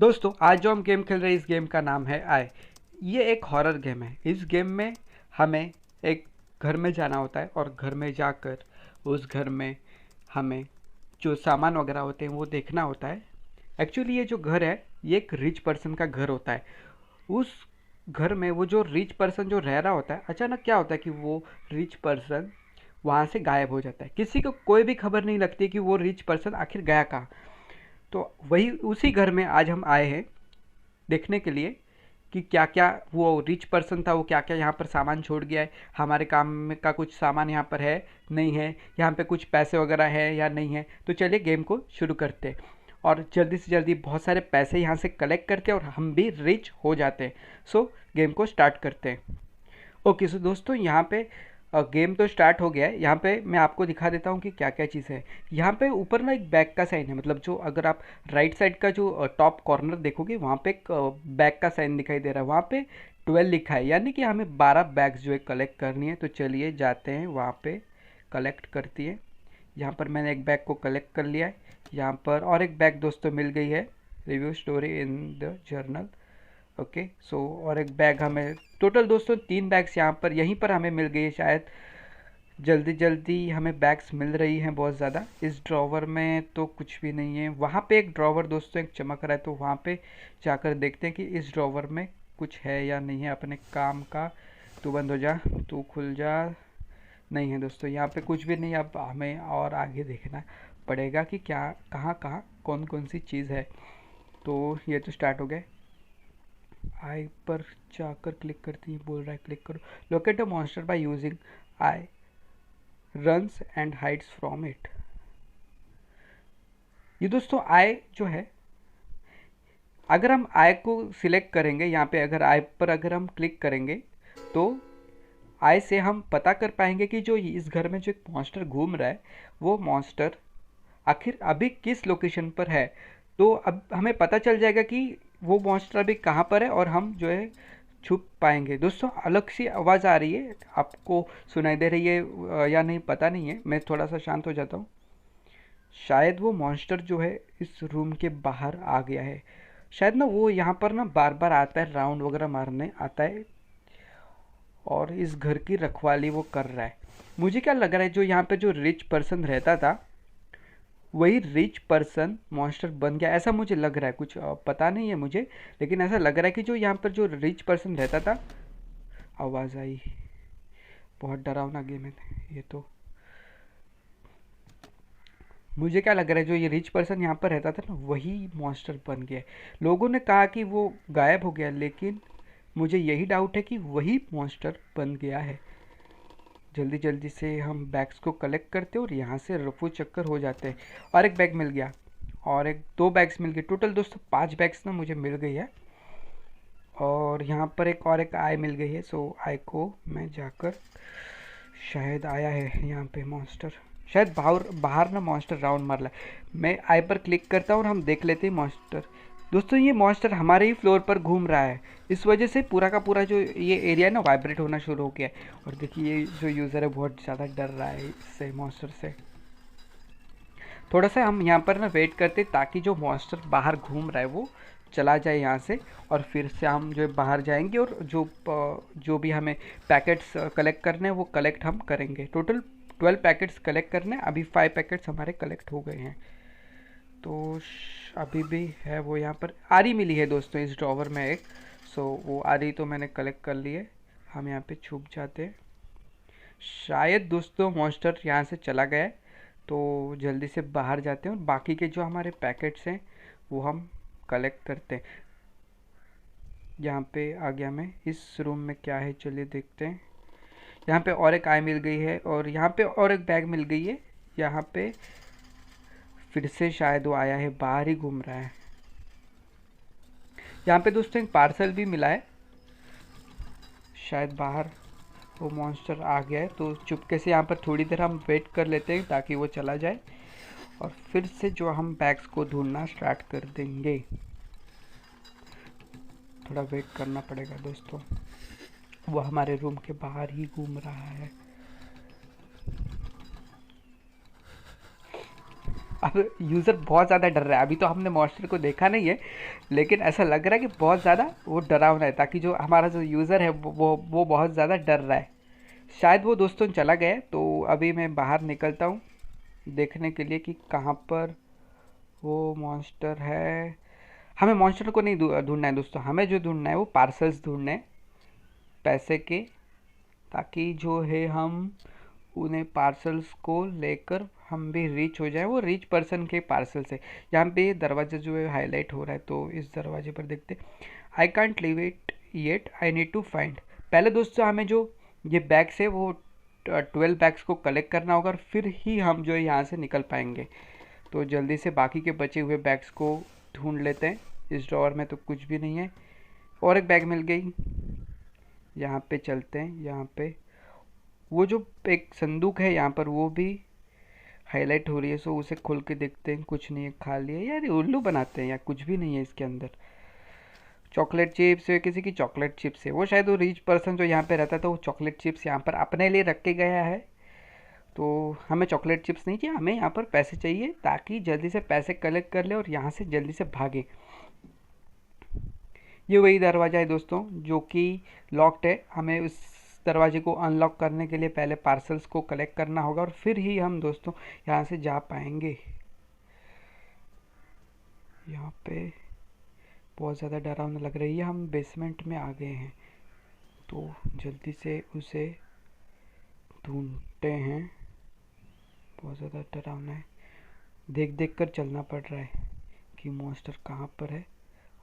दोस्तों आज जो हम गेम खेल रहे हैं इस गेम का नाम है आय। ये एक हॉरर गेम है। इस गेम में हमें एक घर में जाना होता है और घर में जाकर उस घर में हमें जो सामान वगैरह होते हैं वो देखना होता है। एक्चुअली ये जो घर है ये एक रिच पर्सन का घर होता है। उस घर में वो जो रिच पर्सन जो रह रहा होता है, अचानक क्या होता है कि वो रिच पर्सन वहाँ से गायब हो जाता है। किसी को कोई भी खबर नहीं लगती कि वो रिच पर्सन आखिर गया कहाँ। तो वही उसी घर में आज हम आए हैं देखने के लिए कि क्या क्या वो रिच पर्सन था, वो क्या क्या यहाँ पर सामान छोड़ गया है। हमारे काम में का कुछ सामान यहाँ पर है नहीं है, यहाँ पे कुछ पैसे वगैरह है या नहीं है। तो चलिए गेम को शुरू करते हैं और जल्दी से जल्दी बहुत सारे पैसे यहाँ से कलेक्ट करते हैं और हम भी रिच हो जाते हैं। सो गेम को स्टार्ट करते हैं। ओके सो दोस्तों यहाँ पे गेम तो स्टार्ट हो गया है। यहाँ पे मैं आपको दिखा देता हूँ कि क्या क्या चीज़ है। यहाँ पे ऊपर ना एक बैग का साइन है, मतलब जो अगर आप राइट साइड का जो टॉप कॉर्नर देखोगे वहाँ पे एक बैग का साइन दिखाई दे रहा है। वहाँ पे 12 लिखा है, यानी कि हमें 12 बैग्स जो है कलेक्ट करनी है। तो चलिए जाते हैं वहाँ पे, कलेक्ट करती है। यहाँ पर मैंने एक बैग को कलेक्ट कर लिया है। यहाँ पर और एक बैग दोस्तों मिल गई है, review story in the journal. Okay so और एक बैग हमें, टोटल दोस्तों 3 बैग्स यहाँ पर यहीं पर हमें मिल गई है। शायद जल्दी जल्दी हमें बैग्स मिल रही हैं बहुत ज़्यादा। इस ड्रॉवर में तो कुछ भी नहीं है। वहाँ पे एक ड्रॉवर दोस्तों एक चमक रहा है, तो वहाँ पे जाकर देखते हैं कि इस ड्रॉवर में कुछ है या नहीं है अपने काम का। तू बंद हो जा, तू खुल जा। नहीं है दोस्तों, यहाँ पे कुछ भी नहीं। अब हमें और आगे देखना पड़ेगा कि क्या कहाँ कहाँ कौन कौन सी चीज़ है। तो ये तो स्टार्ट हो गए। आई पर जाकर क्लिक करती है, बोल रहा है क्लिक करो। Locate a monster by using eye, runs and hides from it. ये दोस्तों आई जो है, अगर हम आई को सिलेक्ट करेंगे यहाँ पे, अगर आई पर अगर हम क्लिक करेंगे तो आई से हम पता कर पाएंगे कि जो इस घर में जो एक मॉन्स्टर घूम रहा है वो मॉन्स्टर आखिर अभी किस लोकेशन पर है। तो अब हमें पता चल जाएगा कि वो मॉन्स्टर अभी कहाँ पर है और हम जो है छुप पाएंगे। दोस्तों अलग सी आवाज़ आ रही है, आपको सुनाई दे रही है या नहीं पता नहीं है। मैं थोड़ा सा शांत हो जाता हूँ। शायद वो मॉन्स्टर जो है इस रूम के बाहर आ गया है। शायद ना वो यहाँ पर ना बार बार आता है, राउंड वगैरह मारने आता है और इस घर की रखवाली वो कर रहा है। मुझे क्या लग रहा है, जो यहाँ पे जो रिच पर्सन रहता था वही रिच पर्सन मॉन्स्टर बन गया, ऐसा मुझे लग रहा है। कुछ पता नहीं है मुझे, लेकिन ऐसा लग रहा है कि जो यहाँ पर जो रिच पर्सन रहता था, आवाज़ आई। बहुत डरावना गेम है ये तो। मुझे क्या लग रहा है, जो ये रिच पर्सन यहाँ पर रहता था ना वही मॉन्स्टर बन गया है। लोगों ने कहा कि वो गायब हो गया, लेकिन मुझे यही डाउट है कि वही मॉन्स्टर बन गया है। जल्दी जल्दी से हम बैग्स को कलेक्ट करते हैं और यहाँ से रफू चक्कर हो जाते हैं। और एक बैग मिल गया और एक दो बैग्स मिल गए। टोटल दोस्तों 5 बैग्स ना मुझे मिल गई है। और यहाँ पर एक और एक आई मिल गई है। सो आई को मैं जाकर, शायद आया है यहाँ पे मॉन्स्टर, शायद बाहर बाहर ना मॉन्स्टर राउंड मार रहा है। मैं आई पर क्लिक करता हूँ और हम देख लेते हैं मॉन्स्टर। दोस्तों ये मॉन्स्टर हमारे ही फ्लोर पर घूम रहा है, इस वजह से पूरा का पूरा जो ये एरिया है ना वाइब्रेट होना शुरू हो गया है। और देखिए ये जो यूज़र है बहुत ज़्यादा डर रहा है इससे, मॉन्स्टर से। थोड़ा सा हम यहाँ पर ना वेट करते ताकि जो मॉन्स्टर बाहर घूम रहा है वो चला जाए यहाँ से, और फिर से हम जो है बाहर जाएंगे और जो भी हमें पैकेट्स कलेक्ट करने हैं वो कलेक्ट हम करेंगे। टोटल 12 पैकेट्स कलेक्ट करने हैं, अभी 5 पैकेट्स हमारे कलेक्ट हो गए हैं। तो अभी भी है वो, यहाँ पर आरी मिली है दोस्तों इस ड्रॉवर में एक। सो वो आरी तो मैंने कलेक्ट कर ली है। हम यहाँ पे छुप जाते हैं। शायद दोस्तों मॉन्स्टर यहाँ से चला गया है, तो जल्दी से बाहर जाते हैं और बाकी के जो हमारे पैकेट्स हैं वो हम कलेक्ट करते हैं। यहाँ पे आ गया मैं। इस रूम में क्या है चलिए देखते हैं। यहाँ पे और एक आई मिल गई है और यहाँ पे और एक बैग मिल गई है। यहाँ पे फिर से शायद वो आया है, बाहर ही घूम रहा है। यहाँ पे दोस्तों एक पार्सल भी मिला है, शायद बाहर वो मॉन्स्टर आ गया है। तो चुपके से यहाँ पर थोड़ी देर हम वेट कर लेते हैं ताकि वो चला जाए और फिर से जो हम बैग्स को ढूंढना स्टार्ट कर देंगे। थोड़ा वेट करना पड़ेगा दोस्तों, वो हमारे रूम के बाहर ही घूम रहा है। अब यूज़र बहुत ज़्यादा डर रहा है। अभी तो हमने मॉन्स्टर को देखा नहीं है, लेकिन ऐसा लग रहा है कि बहुत ज़्यादा वो डरावना है, ताकि जो हमारा जो यूज़र है वो बहुत ज़्यादा डर रहा है। शायद वो दोस्तों चला गया है, तो अभी मैं बाहर निकलता हूँ देखने के लिए कि कहाँ पर वो मॉन्स्टर है। हमें मॉन्स्टर को नहीं ढूंढना है दोस्तों, हमें जो ढूंढना है वो पार्सल्स ढूंढने हैं पैसे के, ताकि जो है हम उन्हें पार्सल्स को लेकर हम भी रीच हो जाए, वो रिच पर्सन के पार्सल से। यहाँ पे ये दरवाजा जो है हाईलाइट हो रहा है, तो इस दरवाजे पर देखते। I can't leave it yet, I need to find. पहले दोस्तों हमें जो ये बैग्स है वो 12 बैग्स को कलेक्ट करना होगा, और फिर ही हम जो है यहाँ से निकल पाएंगे। तो जल्दी से बाकी के बचे हुए बैग्स को ढूंढ लेते हैं। इस ड्रॉअर में तो कुछ भी नहीं है। और एक बैग मिल गई। यहाँ पे चलते हैं। यहाँ पे वो जो एक संदूक है यहाँ पर वो भी हाईलाइट हो रही है, सो उसे खोल के देखते हैं। कुछ नहीं है, खाली है। यार ये उल्लू बनाते हैं या कुछ भी नहीं है इसके अंदर। चॉकलेट चिप्स है, किसी की चॉकलेट चिप्स है। वो शायद वो रिच पर्सन जो यहाँ पे रहता था वो चॉकलेट चिप्स यहाँ पर अपने लिए रख के गया है। तो हमें चॉकलेट चिप्स नहीं चाहिए, हमें यहाँ पर पैसे चाहिए, ताकि जल्दी से पैसे कलेक्ट कर ले और यहाँ से जल्दी से भागे। ये वही दरवाज़ा है दोस्तों जो कि लॉक्ड है। हमें उस दरवाजे को अनलॉक करने के लिए पहले पार्सल्स को कलेक्ट करना होगा, और फिर ही हम दोस्तों यहाँ से जा पाएंगे। यहाँ पे बहुत ज़्यादा डरावना लग रही है। हम बेसमेंट में आ गए हैं, तो जल्दी से उसे ढूंढते हैं। बहुत ज़्यादा डरावना है, देख देख कर चलना पड़ रहा है कि मॉन्स्टर कहाँ पर है।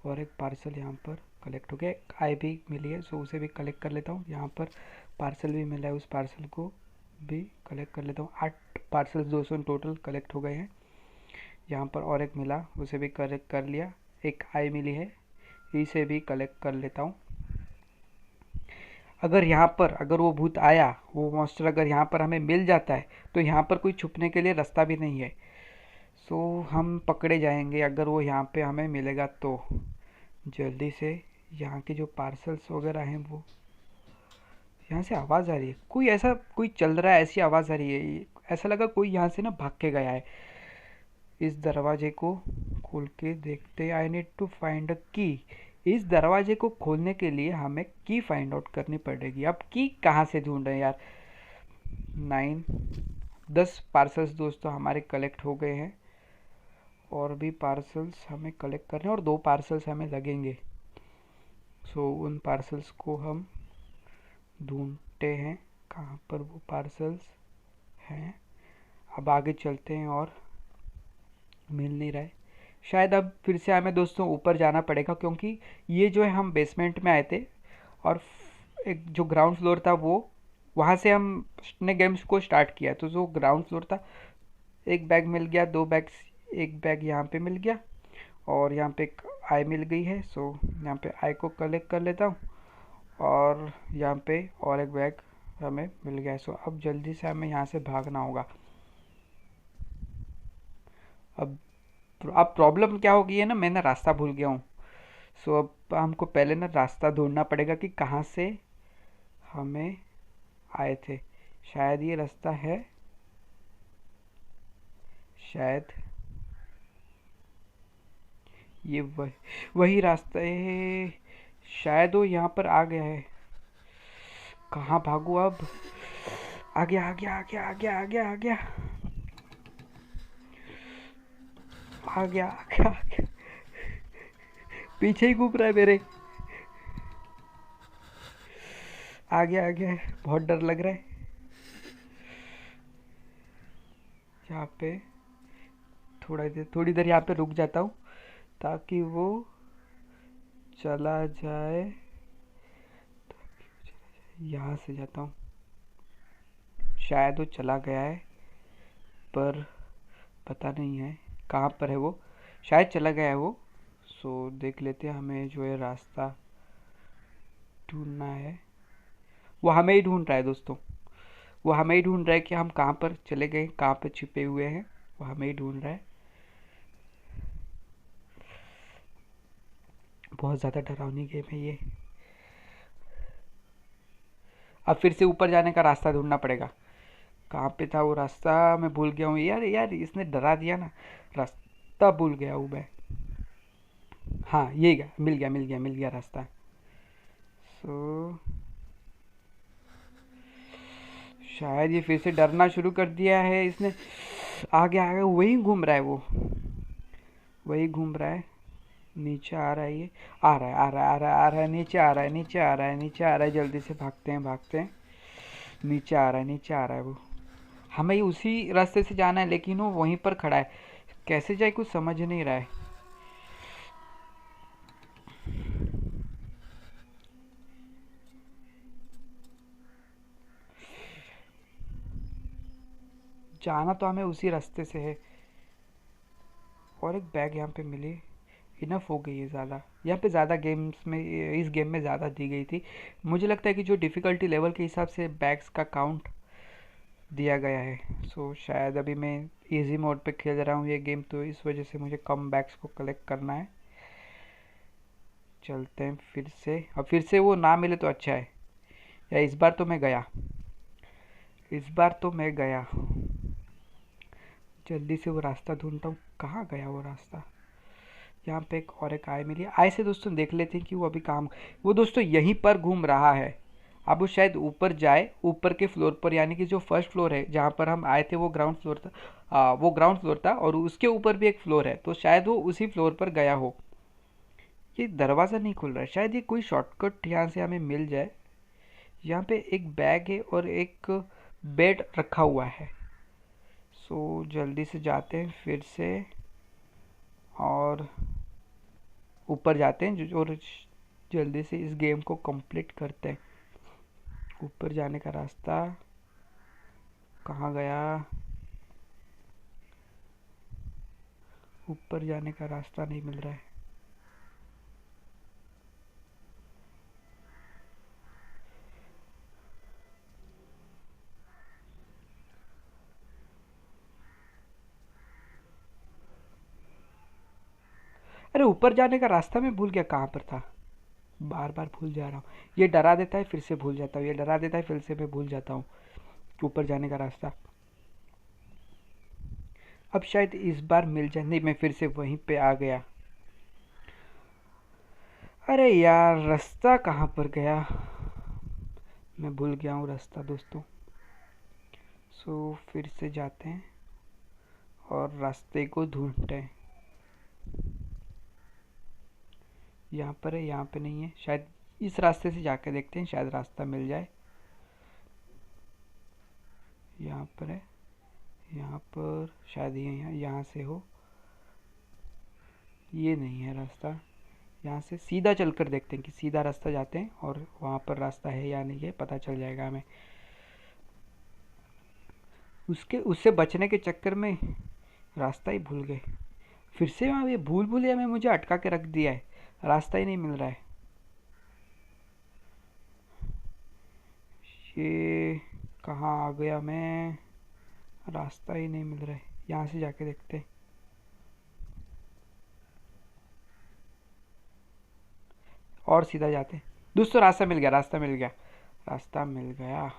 और एक पार्सल यहाँ पर कलेक्ट हो गया। एक आई भी मिली है, सो उसे भी कलेक्ट कर लेता हूँ। यहाँ पर पार्सल भी मिला है, उस पार्सल को भी कलेक्ट कर लेता हूँ। 8 पार्सल 200 टोटल कलेक्ट हो गए हैं। यहाँ पर और एक मिला, उसे भी कलेक्ट कर लिया। एक आई मिली है, इसे भी कलेक्ट कर लेता हूँ। अगर यहाँ पर अगर वो भूत आया, वो मॉन्स्टर अगर यहाँ पर हमें मिल जाता है, तो यहाँ पर कोई छुपने के लिए रास्ता भी नहीं है। सो हम पकड़े जाएंगे अगर वो यहाँ पे हमें मिलेगा तो। जल्दी से यहाँ के जो पार्सल्स वगैरह हैं वो, यहाँ से आवाज़ आ रही है, कोई ऐसा कोई चल रहा है, ऐसी आवाज़ आ रही है। ऐसा लगा कोई यहाँ से ना भाग के गया है। इस दरवाजे को खोल के देखते। I need to find a key. इस दरवाजे को खोलने के लिए हमें की फाइंड आउट करनी पड़ेगी। अब की कहाँ से ढूंढ रहे हैं यार। 10 पार्सल्स दोस्तों हमारे कलेक्ट हो गए हैं, और भी पार्सल्स हमें कलेक्ट करने हैं, और 2 पार्सल्स हमें लगेंगे। सो उन पार्सल्स को हम ढूंढते हैं कहाँ पर वो पार्सल्स हैं। अब आगे चलते हैं, और मिल नहीं रहा है। शायद अब फिर से हमें दोस्तों ऊपर जाना पड़ेगा, क्योंकि ये जो है हम बेसमेंट में आए थे, और एक जो ग्राउंड फ्लोर था वो, वहाँ से हमने गेम्स को स्टार्ट किया। तो जो ग्राउंड फ्लोर था, एक बैग मिल गया, 2 बैग्स, एक बैग यहाँ पे मिल गया, और यहाँ पे एक आई मिल गई है। सो यहाँ पे आई को कलेक्ट कर लेता हूँ, और यहाँ पे और एक बैग हमें मिल गया है। सो अब जल्दी से हमें यहाँ से भागना होगा। अब अब प्रॉब्लम क्या हो गई है ना, मैं ना रास्ता भूल गया हूँ। सो अब हमको पहले ना रास्ता ढूंढना पड़ेगा कि कहाँ से हमें आए थे। शायद ये रास्ता है, शायद ये वही रास्ता है। शायद वो यहाँ पर आ गया है। कहाँ भागू अब। आ गया आ गया आ गया आ गया आ गया आ गया आ गया आ गया आ गया। पीछे ही घूम रहा है मेरे। आ गया आ गया। बहुत डर लग रहा है। यहाँ पे थोड़ी देर यहाँ पे रुक जाता हूँ, ताकि वो चला जाए। यहाँ से जाता हूँ। शायद वो चला गया है, पर पता नहीं है कहाँ पर है वो। शायद चला गया है वो। सो देख लेते हैं, हमें जो है रास्ता ढूंढना है। वो हमें ही ढूंढ रहा है दोस्तों, वो हमें ही ढूंढ रहा है कि हम कहाँ पर चले गए, कहाँ पर छिपे हुए हैं। वो हमें ही ढूंढ रहा है। बहुत ज़्यादा डरावनी गेम है ये। अब फिर से ऊपर जाने का रास्ता ढूंढना पड़ेगा। कहाँ पे था वो रास्ता, मैं भूल गया हूँ यार। यार इसने डरा दिया ना, रास्ता भूल गया हूँ मैं। हाँ ये गया, मिल गया मिल गया मिल गया रास्ता। सो शायद ये फिर से डरना शुरू कर दिया है इसने। आगे आगे वही घूम रहा है वो, वही घूम रहा है। नीचे आ रहा है ये, आ रहा है आ रहा है आ रहा है आ रहा है, नीचे आ रहा है नीचे आ रहा है नीचे आ रहा है, जल्दी से भागते हैं भागते हैं। नीचे आ रहा है नीचे आ रहा है वो। हमें उसी रास्ते से जाना है लेकिन वो वहीं पर खड़ा है। कैसे जाए कुछ समझ नहीं रहा है। जाना तो हमें उसी रास्ते से है। और एक बैग यहाँ पे मिली, इनफ हो गई है ज़्यादा। यहाँ पे ज़्यादा गेम्स में, इस गेम में ज़्यादा दी गई थी। मुझे लगता है कि जो डिफ़िकल्टी लेवल के हिसाब से बैग्स का काउंट दिया गया है। सो शायद अभी मैं इजी मोड पे खेल रहा हूँ ये गेम, तो इस वजह से मुझे कम बैग्स को कलेक्ट करना है। चलते हैं फिर से। अब फिर से वो ना मिले तो अच्छा है। या इस बार तो मैं गया, इस बार तो मैं गया। जल्दी से वो रास्ता ढूंढता हूँ, कहाँ गया वो रास्ता। यहाँ पे एक और एक आय मिली। आय से दोस्तों देख लेते हैं कि वो अभी काम, वो दोस्तों यहीं पर घूम रहा है। अब वो शायद ऊपर जाए, ऊपर के फ्लोर पर, यानी कि जो फर्स्ट फ्लोर है जहाँ पर हम आए थे वो ग्राउंड फ्लोर था। वो ग्राउंड फ्लोर था और उसके ऊपर भी एक फ्लोर है, तो शायद वो उसी फ्लोर पर गया हो। ये दरवाज़ा नहीं खुल रहा है, शायद ये कोई शॉर्टकट यहाँ से हमें मिल जाए। यहाँ पे एक बैग है और एक बेड रखा हुआ है। सो जल्दी से जाते हैं फिर से और ऊपर जाते हैं और जल्दी से इस गेम को कंप्लीट करते हैं। ऊपर जाने का रास्ता कहाँ गया, ऊपर जाने का रास्ता नहीं मिल रहा है। अरे ऊपर जाने का रास्ता मैं भूल गया कहाँ पर था। बार बार भूल जा रहा हूँ। ये डरा देता है फिर से भूल जाता हूँ, ये डरा देता है फिर से मैं भूल जाता हूँ ऊपर जाने का रास्ता। अब शायद इस बार मिल जाए। नहीं, मैं फिर से वहीं पे आ गया। अरे यार रास्ता कहाँ पर गया, मैं भूल गया हूँ रास्ता दोस्तों। सो फिर से जाते हैं और रास्ते को ढूंढते हैं। यहाँ पर है, यहाँ पे नहीं है। शायद इस रास्ते से जाके देखते हैं, शायद रास्ता मिल जाए। यहाँ पर है, यहाँ पर शायद ये यहाँ से हो। ये नहीं है रास्ता। यहाँ से सीधा चलकर देखते हैं कि सीधा रास्ता जाते हैं और वहाँ पर रास्ता है या नहीं है पता चल जाएगा हमें। उससे बचने के चक्कर में रास्ता ही भूल गए। फिर से वहाँ ये भूल भूलिया में मुझे अटका के रख दिया है, रास्ता ही नहीं मिल रहा है। ये कहाँ आ गया मैं, रास्ता ही नहीं मिल रहा है। यहाँ से जाके देखते हैं। और सीधा जाते हैं दोस्तों। रास्ता मिल गया, रास्ता मिल गया, रास्ता मिल गया।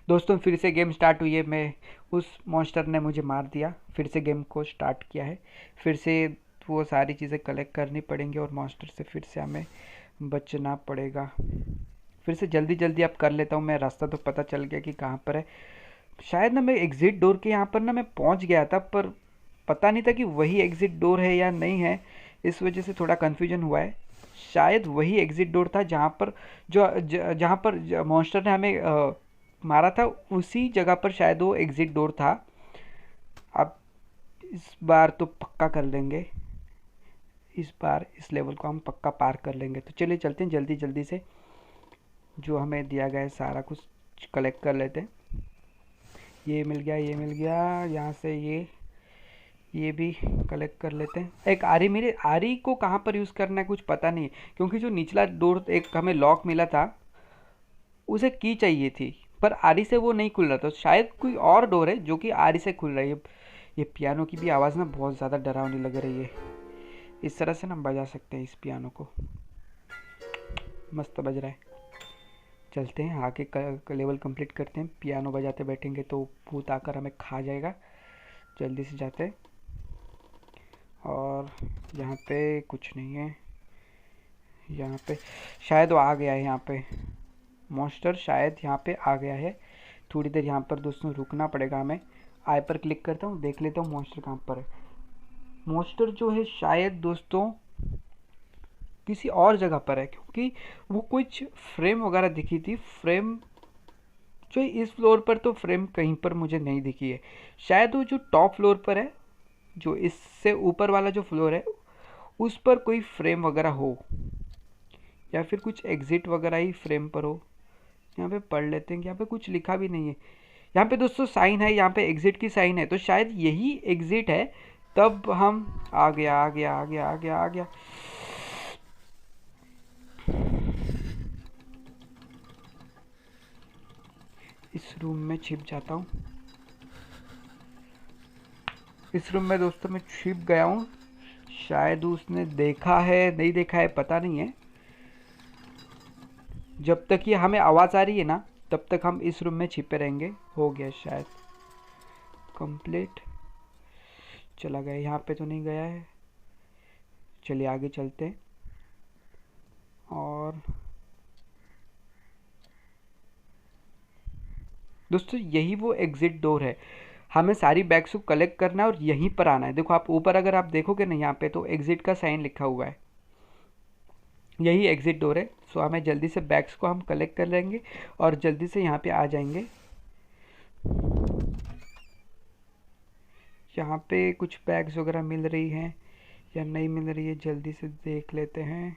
दोस्तों फिर से गेम स्टार्ट हुई है। मैं, उस मॉन्स्टर ने मुझे मार दिया। फिर से गेम को स्टार्ट किया है। फिर से वो सारी चीज़ें कलेक्ट करनी पड़ेंगी और मॉन्स्टर से फिर से हमें बचना पड़ेगा। फिर से जल्दी जल्दी अब कर लेता हूँ मैं। रास्ता तो पता चल गया कि कहाँ पर है। शायद ना मैं एग्ज़िट डोर के यहाँ पर ना मैं पहुँच गया था, पर पता नहीं था कि वही एग्ज़िट डोर है या नहीं है। इस वजह से थोड़ा कन्फ्यूजन हुआ है। शायद वही एग्ज़िट डोर था जहाँ पर जहाँ पर मॉन्स्टर ने हमें मारा था, उसी जगह पर शायद वो एग्ज़िट डोर था। अब इस बार तो पक्का कर लेंगे, इस बार इस लेवल को हम पक्का पार कर लेंगे। तो चलिए चलते हैं जल्दी जल्दी से। जो हमें दिया गया है सारा कुछ कलेक्ट कर लेते हैं। ये मिल गया, ये मिल गया। यहाँ से ये भी कलेक्ट कर लेते हैं। एक आरी, मेरे आरी को कहाँ पर यूज़ करना है कुछ पता नहीं है, क्योंकि जो निचला डोर एक हमें लॉक मिला था उसे की चाहिए थी, पर आरी से वो नहीं खुल रहा था। शायद कोई और डोर है जो कि आरी से खुल रही है। ये पियानो की भी आवाज़ ना बहुत ज़्यादा डरावनी लग रही है। इस तरह से ना बजा सकते हैं इस पियानो को, मस्त बज रहा है। चलते हैं आगे का लेवल कंप्लीट करते हैं। पियानो बजाते बैठेंगे तो भूत आकर हमें खा जाएगा। जल्दी से जाते हैं। और यहाँ पे कुछ नहीं है। यहाँ पे शायद वो आ गया है। यहाँ पे मॉन्स्टर शायद यहाँ पे आ गया है। थोड़ी देर यहाँ पर दोस्तों रुकना पड़ेगा हमें। आई पर क्लिक करता हूँ, देख लेता हूँ मॉन्स्टर कहाँ पर है। मॉन्स्टर जो है शायद दोस्तों किसी और जगह पर है, क्योंकि वो कुछ फ्रेम वगैरह दिखी थी। फ्रेम जो इस फ्लोर पर तो फ्रेम कहीं पर मुझे नहीं दिखी है। शायद वो जो टॉप फ्लोर पर है, जो इससे ऊपर वाला जो फ्लोर है, उस पर कोई फ्रेम वगैरह हो, या फिर कुछ एग्जिट वगैरह ही फ्रेम पर हो। यहाँ पे पढ़ लेते हैं। यहाँ पे कुछ लिखा भी नहीं है। यहाँ पे दोस्तों साइन है, यहाँ पे एग्जिट की साइन है, तो शायद यही एग्जिट है। तब हम आ गया आ गया आ गया आ गया आ गया। इस रूम में छिप जाता हूँ। इस रूम में दोस्तों मैं छिप गया हूँ। शायद उसने देखा है, नहीं देखा है, पता नहीं है। जब तक ये हमें आवाज़ आ रही है ना, तब तक हम इस रूम में छिपे रहेंगे। हो गया शायद कंप्लीट। चला गया, यहाँ पे तो नहीं गया है। चलिए आगे चलते हैं। और दोस्तों यही वो एग्जिट डोर है। हमें सारी बैग्स को कलेक्ट करना है और यहीं पर आना है। देखो आप ऊपर अगर आप देखोगे ना, यहाँ पे तो एग्जिट का साइन लिखा हुआ है। यही एग्जिट डोर है। सो हमें जल्दी से बैग्स को हम कलेक्ट कर लेंगे और जल्दी से यहाँ पे आ जाएंगे। यहाँ पे कुछ बैग्स वगैरह मिल रही हैं या नहीं मिल रही है, जल्दी से देख लेते हैं।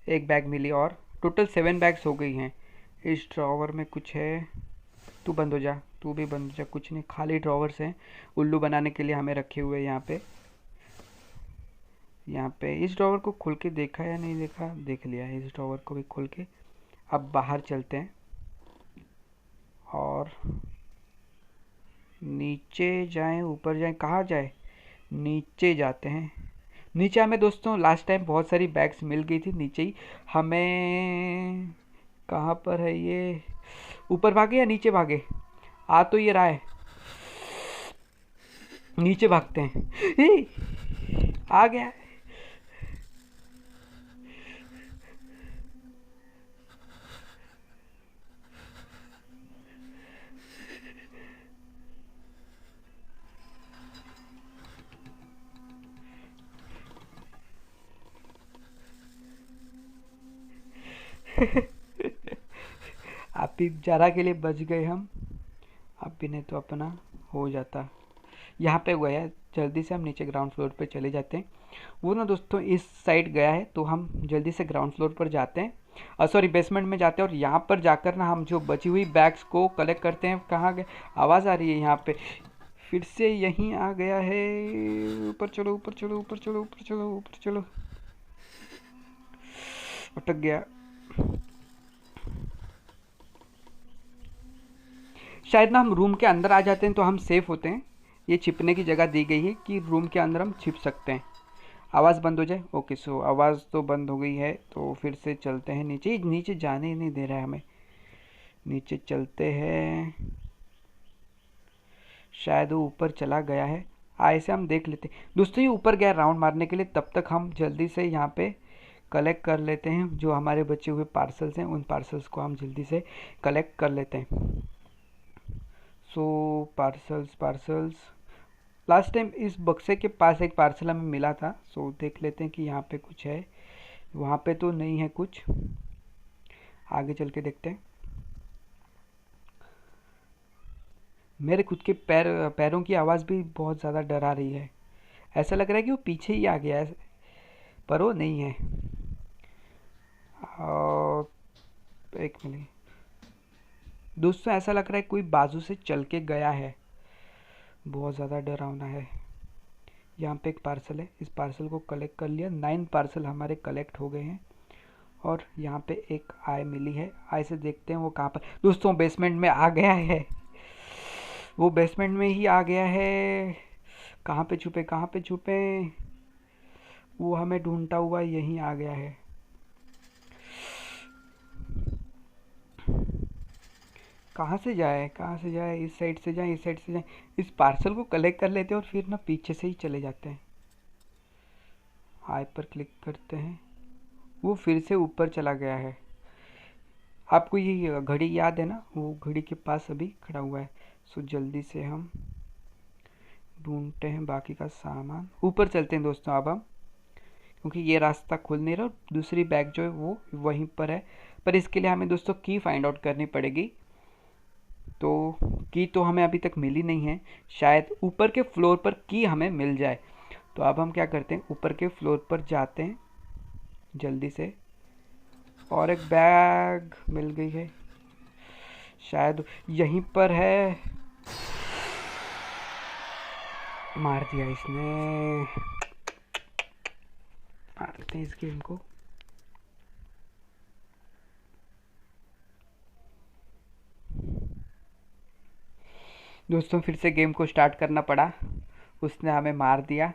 एक बैग मिली और टोटल 7 बैग्स हो गई हैं। इस ड्रॉवर में कुछ है। तू बंद हो जा, तू भी बंद हो जा। कुछ नहीं, खाली ड्रॉवर्स हैं उल्लू बनाने के लिए हमें रखे हुए। यहाँ पे इस ड्रॉवर को खोल के देखा या नहीं देखा, देख लिया है इस ड्रॉवर को भी खोल के। अब बाहर चलते हैं और नीचे जाएं, ऊपर जाएं, कहाँ जाए, नीचे जाते हैं। नीचे हमें दोस्तों लास्ट टाइम बहुत सारी बैग्स मिल गई थी नीचे ही। हमें कहाँ पर है ये, ऊपर भागे या नीचे भागे? आ तो ये रहा है, नीचे भागते हैं। आ गया है। आप भी जरा के लिए बच गए हम। अब भी नहीं तो अपना हो जाता। यहाँ पे गया है, जल्दी से हम नीचे ग्राउंड फ्लोर पे चले जाते हैं। वो ना दोस्तों इस साइड गया है, तो हम जल्दी से ग्राउंड फ्लोर पर जाते हैं, सॉरी बेसमेंट में जाते हैं। और यहाँ पर जाकर ना हम जो बची हुई बैग्स को कलेक्ट करते हैं। कहाँ गए, आवाज़ आ रही है यहाँ पे, फिर से यहीं आ गया है। ऊपर चलो ऊपर चलो ऊपर चलो ऊपर चलो ऊपर चलो, अटक गया। शायद ना हम रूम के अंदर आ जाते हैं तो हम सेफ होते हैं। ये छिपने की जगह दी गई है कि रूम के अंदर हम छिप सकते हैं। आवाज़ बंद हो जाए। ओके, सो आवाज़ तो बंद हो गई है, तो फिर से चलते हैं नीचे। नीचे जाने ही नहीं दे रहा है हमें। नीचे चलते हैं, शायद वो ऊपर चला गया है। ऐसे हम देख लेते हैं दोस्तों। ये ऊपर गया राउंड मारने के लिए, तब तक हम जल्दी से यहाँ पे कलेक्ट कर लेते हैं जो हमारे बचे हुए पार्सल्स हैं। उन पार्सल्स को हम जल्दी से कलेक्ट कर लेते हैं। सो पार्सल्स पार्सल्स, लास्ट टाइम इस बक्से के पास एक पार्सल हमें मिला था। सो देख लेते हैं कि यहाँ पे कुछ है। वहाँ पे तो नहीं है कुछ, आगे चल के देखते हैं। मेरे खुद के पैरों की आवाज़ भी बहुत ज़्यादा डरा रही है। ऐसा लग रहा है कि वो पीछे ही आ गया है, पर वो नहीं है। और एक मिनट दोस्तों, ऐसा लग रहा है कोई बाजू से चल के गया है। बहुत ज़्यादा डरावना है। यहाँ पे एक पार्सल है, इस पार्सल को कलेक्ट कर लिया। 9 पार्सल हमारे कलेक्ट हो गए हैं। और यहाँ पे एक आय मिली है। आय से देखते हैं वो कहाँ पर। दोस्तों बेसमेंट में आ गया है, वो बेसमेंट में ही आ गया है। कहाँ पे छुपे, कहाँ पे छुपे? वो हमें ढूंढता हुआ यहीं आ गया है। कहाँ से जाए, कहाँ से जाए? इस साइड से जाए, इस साइड से जाए? इस पार्सल को कलेक्ट कर लेते हैं और फिर ना पीछे से ही चले जाते हैं। हाई पर क्लिक करते हैं, वो फिर से ऊपर चला गया है। आपको ये घड़ी याद है ना, वो घड़ी के पास अभी खड़ा हुआ है। सो जल्दी से हम ढूंढते हैं बाकी का सामान। ऊपर चलते हैं दोस्तों अब हम, क्योंकि ये रास्ता खुल नहीं रहा और दूसरी बैग जो है वो वहीं पर है। पर इसके लिए हमें दोस्तों की फाइंड आउट करनी पड़ेगी। तो की तो हमें अभी तक मिली नहीं है, शायद ऊपर के फ्लोर पर की हमें मिल जाए। तो अब हम क्या करते हैं, ऊपर के फ्लोर पर जाते हैं जल्दी से। और एक बैग मिल गई है, शायद यहीं पर है। मार दिया इसने। मार देते हैं इस गेम को। दोस्तों फिर से गेम को स्टार्ट करना पड़ा, उसने हमें मार दिया।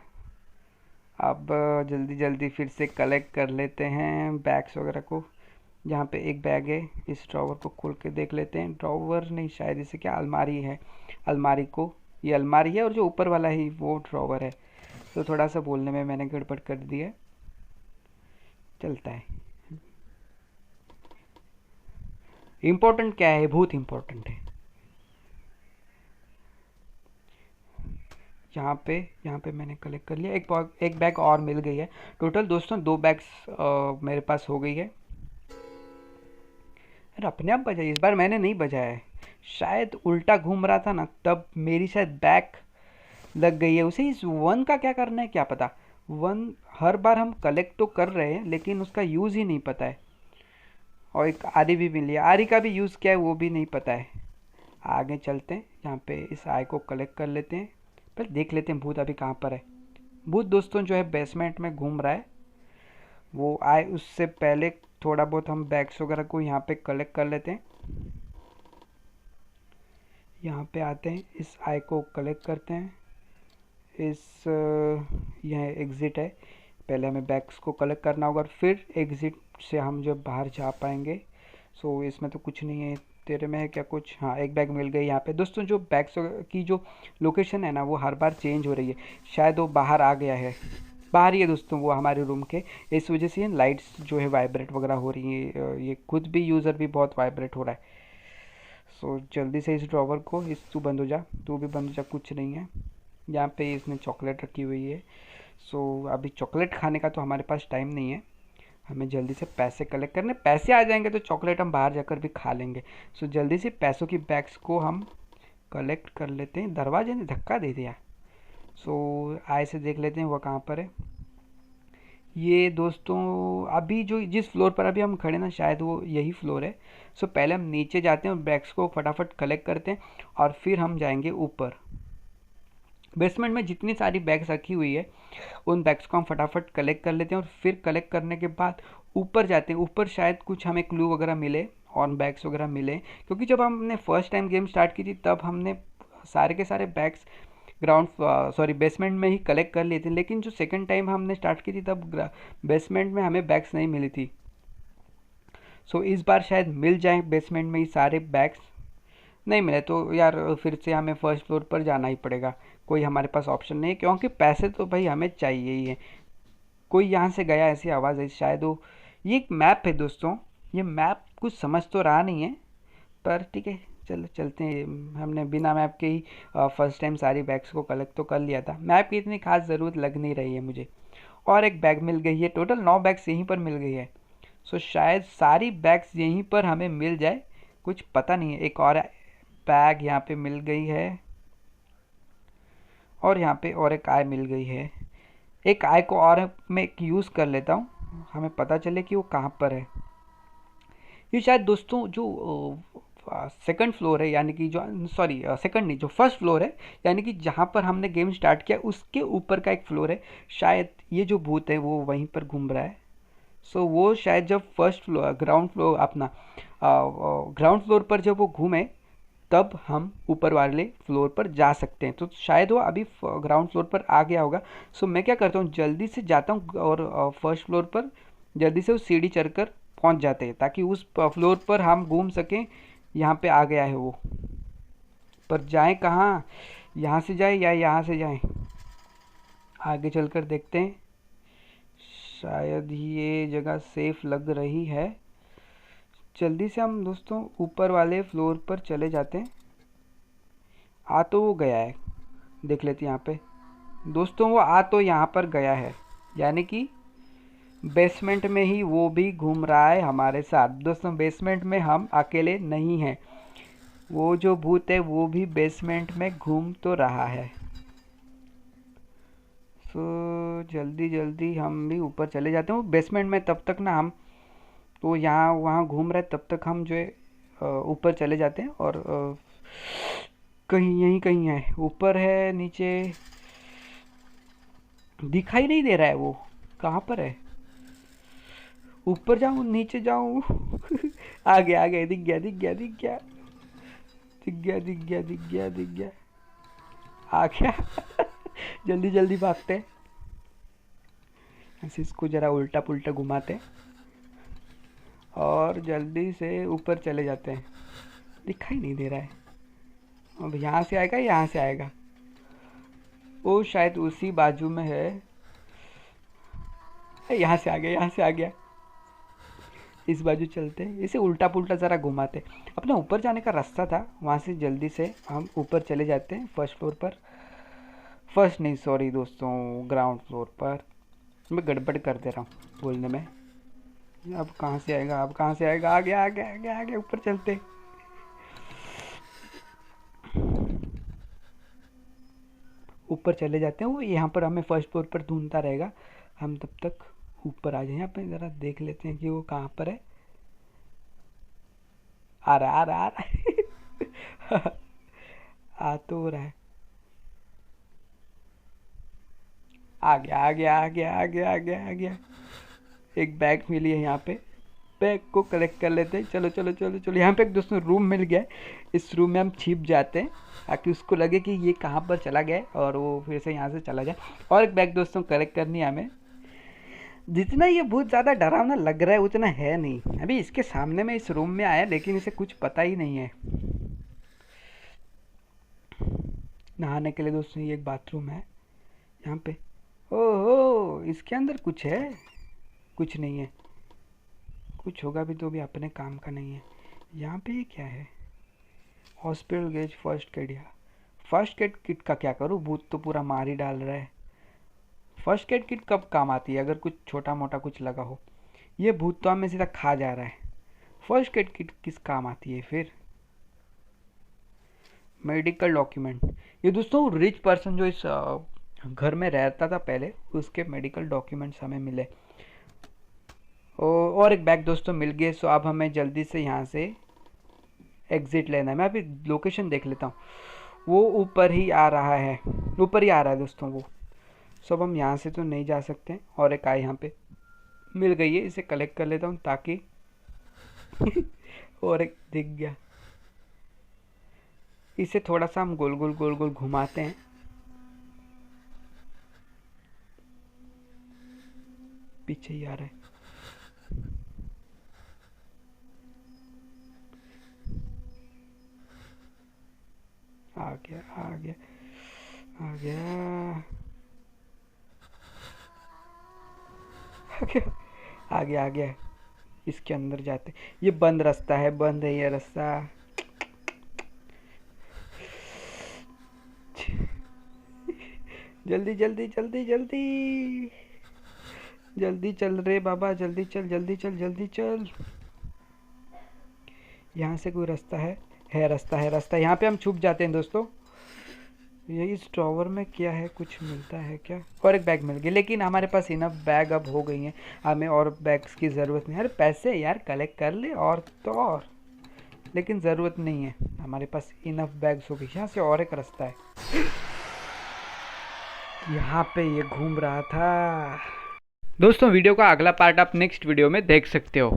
अब जल्दी जल्दी फिर से कलेक्ट कर लेते हैं बैग्स वगैरह को। यहाँ पे एक बैग है, इस ड्रॉवर को खोल के देख लेते हैं। ड्रॉवर नहीं, शायद इसे क्या अलमारी है। अलमारी को, ये अलमारी है और जो ऊपर वाला ही वो ड्रॉवर है। तो थोड़ा सा बोलने में मैंने गड़बड़ कर दी है, चलता है। इम्पोर्टेंट क्या है, बहुत इम्पोर्टेंट है। यहाँ पे मैंने कलेक्ट कर लिया। एक बैग और मिल गई है। टोटल दोस्तों 2 बैग्स मेरे पास हो गई है। अरे अपने आप बजा, इस बार मैंने नहीं बजाया है। शायद उल्टा घूम रहा था ना, तब मेरी शायद बैक लग गई है उसे। इस वन का क्या करना है क्या पता। वन हर बार हम कलेक्ट तो कर रहे हैं लेकिन उसका यूज़ ही नहीं पता है। और एक आरी भी मिली है, आरी का भी यूज़ क्या है वो भी नहीं पता है। आगे चलते हैं, यहाँ पे इस आय को कलेक्ट कर लेते हैं। पर देख लेते हैं भूत अभी कहाँ पर है। भूत दोस्तों जो है बेसमेंट में घूम रहा है। वो आए उससे पहले थोड़ा बहुत हम बैग्स वगैरह को यहाँ पे कलेक्ट कर लेते हैं। यहाँ पे आते हैं, इस आय को कलेक्ट करते हैं। यह एग्ज़िट है, पहले हमें बैग्स को कलेक्ट करना होगा और फिर एग्ज़िट से हम जो बाहर जा पाएंगे। सो इसमें तो कुछ नहीं है। तेरे में है क्या कुछ? हाँ, एक बैग मिल गई यहाँ पे। दोस्तों जो बैग्स की जो लोकेशन है ना वो हर बार चेंज हो रही है। शायद वो बाहर आ गया है, बाहर ही है दोस्तों वो हमारे रूम के। इस वजह से लाइट्स जो है वाइब्रेट वगैरह हो रही है। ये खुद भी यूज़र भी बहुत वाइब्रेट हो रहा है। सो जल्दी से इस ड्रॉवर को, इस तू बंद हो जा, तू भी बंद हो जा, कुछ नहीं है। यहाँ पे इसने चॉकलेट रखी हुई है। सो अभी चॉकलेट खाने का तो हमारे पास टाइम नहीं है, हमें जल्दी से पैसे कलेक्ट करने। पैसे आ जाएंगे तो चॉकलेट हम बाहर जाकर भी खा लेंगे। सो जल्दी से पैसों की बैग्स को हम कलेक्ट कर लेते हैं। दरवाजे ने धक्का दे दिया। सो आए से देख लेते हैं वो कहाँ पर है। ये दोस्तों अभी जो जिस फ्लोर पर अभी हम खड़े ना, शायद वो यही फ्लोर है। सो पहले हम नीचे जाते हैं और बैग्स को फटाफट कलेक्ट करते हैं और फिर हम जाएंगे ऊपर। बेसमेंट में जितनी सारी बैग्स रखी हुई है उन बैग्स को हम फटाफट कलेक्ट कर लेते हैं और फिर कलेक्ट करने के बाद ऊपर जाते हैं। ऊपर शायद कुछ हमें क्लू वगैरह मिले और बैग्स वगैरह मिले, क्योंकि जब हमने फर्स्ट टाइम गेम स्टार्ट की थी तब हमने सारे के सारे बैग्स बेसमेंट में ही कलेक्ट कर लिए थे। लेकिन जो सेकंड टाइम हमने स्टार्ट की थी तब बेसमेंट में हमें बैग्स नहीं मिली थी। सो इस बार शायद मिल जाए बेसमेंट में ही सारे बैग्स। नहीं मिले तो यार फिर से हमें फर्स्ट फ्लोर पर जाना ही पड़ेगा, कोई हमारे पास ऑप्शन नहीं है, क्योंकि पैसे तो भाई हमें चाहिए ही है। कोई यहाँ से गया ऐसी आवाज़ है, शायद वो ये एक मैप है दोस्तों। ये मैप कुछ समझ तो रहा नहीं है, पर ठीक है चलो चलते हैं। हमने बिना मैप के ही फर्स्ट टाइम सारी बैग्स को कलेक्ट तो कर लिया था। मैप की इतनी खास ज़रूरत लग नहीं रही है मुझे। और एक बैग मिल गई है, टोटल 9 बैग्स यहीं पर मिल गई है। सो शायद सारी बैग्स यहीं पर हमें मिल जाए, कुछ पता नहीं है। एक और बैग यहाँ पे मिल गई है और यहाँ पे और एक आय मिल गई है। एक आय को और मैं यूज़ कर लेता हूँ, हमें पता चले कि वो कहाँ पर है। ये शायद दोस्तों जो सेकंड फ्लोर है, यानी कि जो सेकंड नहीं, जो फर्स्ट फ्लोर है, यानी कि जहाँ पर हमने गेम स्टार्ट किया उसके ऊपर का एक फ्लोर है। शायद ये जो भूत है वो वहीं पर घूम रहा है। सो वो शायद जब फर्स्ट फ्लोर ग्राउंड फ्लोर अपना ग्राउंड फ्लोर पर जब वो घूमे तब हम ऊपर वाले फ्लोर पर जा सकते हैं। तो शायद वो अभी ग्राउंड फ्लोर पर आ गया होगा। सो मैं क्या करता हूँ, जल्दी से जाता हूँ और फर्स्ट फ्लोर पर जल्दी से उस सीढ़ी चढ़कर पहुँच जाते हैं ताकि उस फ्लोर पर हम घूम सकें। यहाँ पे आ गया है वो, पर जाएं कहाँ, यहाँ से जाए या यहाँ से जाएं? आगे चलकर देखते हैं। शायद ये जगह सेफ लग रही है। जल्दी से हम दोस्तों ऊपर वाले फ्लोर पर चले जाते हैं। आ तो वो गया है, देख लेते हैं यहाँ पे दोस्तों। वो आ तो यहाँ पर गया है, यानी कि बेसमेंट में ही वो भी घूम रहा है हमारे साथ। दोस्तों बेसमेंट में हम अकेले नहीं हैं, वो जो भूत है वो भी बेसमेंट में घूम तो रहा है। सो जल्दी जल्दी हम भी ऊपर चले जाते हैं। वो बेसमेंट में तब तक ना हम तो यहाँ वहाँ घूम रहे, तब तक हम जो है ऊपर चले जाते हैं। और कहीं यहीं कहीं है, ऊपर है नीचे दिखाई नहीं दे रहा है। वो कहाँ पर है? ऊपर जाऊँ नीचे जाऊँ? आ गया आ गया, दिख गया दिख गया दिख गया दिख गया दिख गया दिख गया दिख गया, आ गया। जल्दी जल्दी भागते हैं, ऐसे इसको जरा उल्टा पुल्टा घुमाते और जल्दी से ऊपर चले जाते हैं। दिखाई नहीं दे रहा है, अब यहाँ से आएगा यहाँ से आएगा? वो शायद उसी बाजू में है। यहाँ से आ गया यहाँ से आ गया। इस बाजू चलते हैं, इसे उल्टा पुल्टा ज़रा घुमाते। अपना ऊपर जाने का रास्ता था, वहाँ से जल्दी से हम ऊपर चले जाते हैं फर्स्ट फ्लोर पर। फर्स्ट नहीं, सॉरी दोस्तों, ग्राउंड फ्लोर पर। मैं गड़बड़ कर दे रहा हूँ बोलने में। अब कहाँ से आएगा, अब कहाँ से आएगा? आ गया आ गया आ गया आ गया, ऊपर चलते। ऊपर चले जाते हैं। वो यहाँ पर हमें फर्स्ट फ्लोर पर ढूंढता रहेगा, हम तब तक ऊपर आ जाए। यहाँ पे ज़रा देख लेते हैं कि वो कहाँ पर है। आ रहा आ रहा आ रहा है। आ तो रहा है। आ गया आ गया आ गया आ गया आ गया आ गया। एक बैग मिली है यहाँ पे, बैग को कलेक्ट कर लेते हैं। चलो चलो चलो चलो, यहाँ पे एक दोस्तों रूम मिल गया है। इस रूम में हम छिप जाते हैं ताकि उसको लगे कि ये कहाँ पर चला गया है और वो फिर से यहाँ से चला जाए। और एक बैग दोस्तों कलेक्ट करनी है हमें। जितना ये बहुत ज़्यादा डरावना लग रहा है उतना है नहीं। अभी इसके सामने में इस रूम में आया लेकिन इसे कुछ पता ही नहीं है। नहाने के लिए दोस्तों ये एक बाथरूम है यहाँ पे। ओहो, इसके अंदर कुछ है? कुछ नहीं है, कुछ होगा भी तो भी अपने काम का नहीं है। यहाँ पे ये क्या है? Hospital gauge first aid. First aid kit का क्या करूँ, भूत तो पूरा मार ही डाल रहा है। फर्स्ट एड किट कब काम आती है? अगर कुछ छोटा मोटा कुछ लगा हो। ये भूत तो हमें सीधा खा जा रहा है। फर्स्ट एड किट किस काम आती है फिर? Medical document. ये दोस्तों रिच पर्सन जो इस घर में रहता था पहले, उसके मेडिकल डॉक्यूमेंट्स हमें मिले। और एक बैग दोस्तों मिल गए। सो अब हमें जल्दी से यहाँ से एग्जिट लेना है। मैं अभी लोकेशन देख लेता हूँ। वो ऊपर ही आ रहा है, ऊपर ही आ रहा है दोस्तों वो। सो अब हम यहाँ से तो नहीं जा सकते। और एक आई यहाँ पे मिल गई है, इसे कलेक्ट कर लेता हूँ ताकि और एक दिख गया। इसे थोड़ा सा हम गोल गोल गोल गोल घुमाते हैं। पीछे ही आ रहा है। आ गया आ गया आ गया आ गया आ गया आ गया। इसके अंदर जाते। ये बंद रास्ता है, बंद है ये रास्ता। जल्दी जल्दी जल्दी जल्दी जल्दी चल रे बाबा, जल्दी चल जल्दी चल जल्दी चल। यहाँ से कोई रास्ता है रास्ता है रास्ता। यहाँ पे हम छुप जाते हैं दोस्तों। ये इस ड्रॉवर में क्या है, कुछ मिलता है क्या? और एक बैग मिल गया, लेकिन हमारे पास इनफ बैग अब हो गई हैं, हमें और बैग्स की ज़रूरत नहीं। अरे पैसे यार कलेक्ट कर ले और तो और, लेकिन ज़रूरत नहीं है, हमारे पास इनफ बैग्स हो गई। यहाँ से और एक रास्ता है, यहाँ पे ये घूम रहा था। दोस्तों वीडियो का अगला पार्ट आप नेक्स्ट वीडियो में देख सकते हो।